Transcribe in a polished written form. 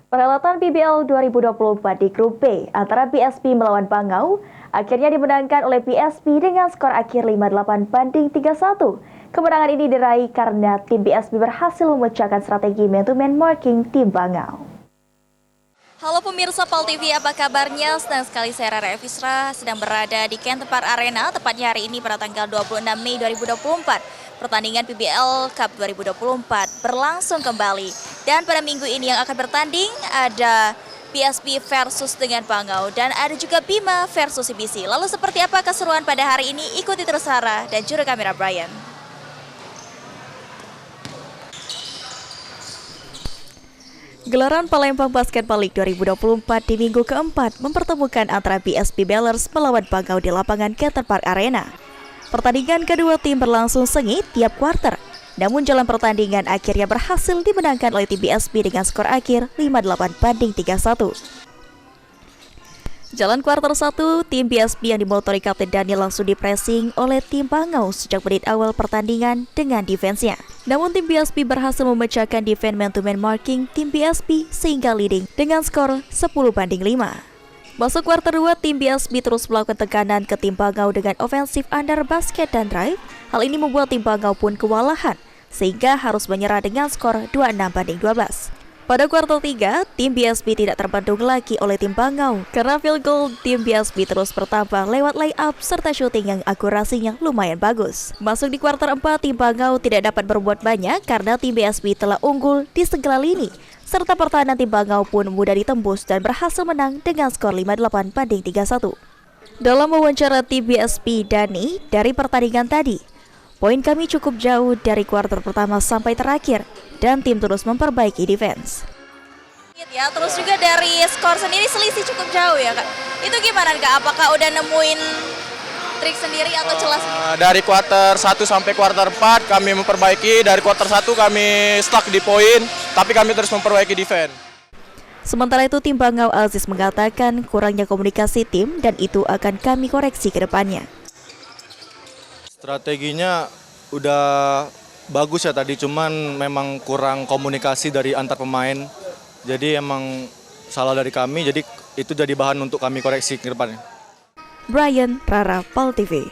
Perhelatan PBL 2024 di Grup B antara PSP melawan Bangau akhirnya dimenangkan oleh PSP dengan skor akhir 58-31. Kemenangan ini diraih karena tim PSP berhasil memecahkan strategi man-to-man marking tim Bangau. Halo pemirsa PAL TV, apa kabarnya? Senang sekali saya Rara Evisra sedang berada di Kenter Park Arena, tepatnya hari ini pada tanggal 26 Mei 2024. Pertandingan PBL Cup 2024 berlangsung kembali. Dan pada minggu ini yang akan bertanding ada PSP versus dengan Bangau dan ada juga Bima versus CBC. Lalu seperti apa keseruan pada hari ini? Ikuti terus Sarah dan juru kamera Brian. Gelaran Palembang Basketball League 2024 di minggu keempat mempertemukan antara PSP Ballers melawan Bangau di lapangan Kenter Park Arena. Pertandingan kedua tim berlangsung sengit tiap kuarter, namun jalan pertandingan akhirnya berhasil dimenangkan oleh tim PSP dengan skor akhir 58-31. Jalan kuarter 1, tim PSP yang dimotori Kapten Daniel langsung dipressing oleh tim Bangau sejak menit awal pertandingan dengan defense-nya. Namun tim PSP berhasil memecahkan defense man-to-man marking tim PSP sehingga leading dengan skor 10-5. Masuk kuarter 2, tim PSP terus melakukan tekanan ke tim Bangau dengan ofensif under basket dan drive. Hal ini membuat tim Bangau pun kewalahan sehingga harus menyerah dengan skor 26-12. Pada kuarter 3, tim PSP tidak terbendung lagi oleh tim Bangau karena field goal tim PSP terus bertambah lewat layup serta shooting yang akurasinya lumayan bagus. Masuk di kuarter 4, tim Bangau tidak dapat berbuat banyak karena tim PSP telah unggul di segala lini, serta pertahanan tim Bangau pun mudah ditembus dan berhasil menang dengan skor 58-31. Dalam wawancara tim PSP Dani dari pertandingan tadi, poin kami cukup jauh dari kuarter pertama sampai terakhir dan tim terus memperbaiki defense. Ya, terus juga dari skor sendiri selisih cukup jauh ya Kak. Itu gimana Kak? Apakah udah nemuin trik sendiri atau celah sendiri? Dari kuarter 1 sampai kuarter 4 kami memperbaiki, dari kuarter 1 kami stuck di poin, tapi kami terus memperbaiki defense. Sementara itu tim Bangau Aziz mengatakan kurangnya komunikasi tim dan itu akan kami koreksi ke depannya. Strateginya udah bagus ya tadi, cuman memang kurang komunikasi dari antar pemain. Jadi emang salah dari kami, jadi itu jadi bahan untuk kami koreksi ke depannya. Brian, Rara, PAL TV.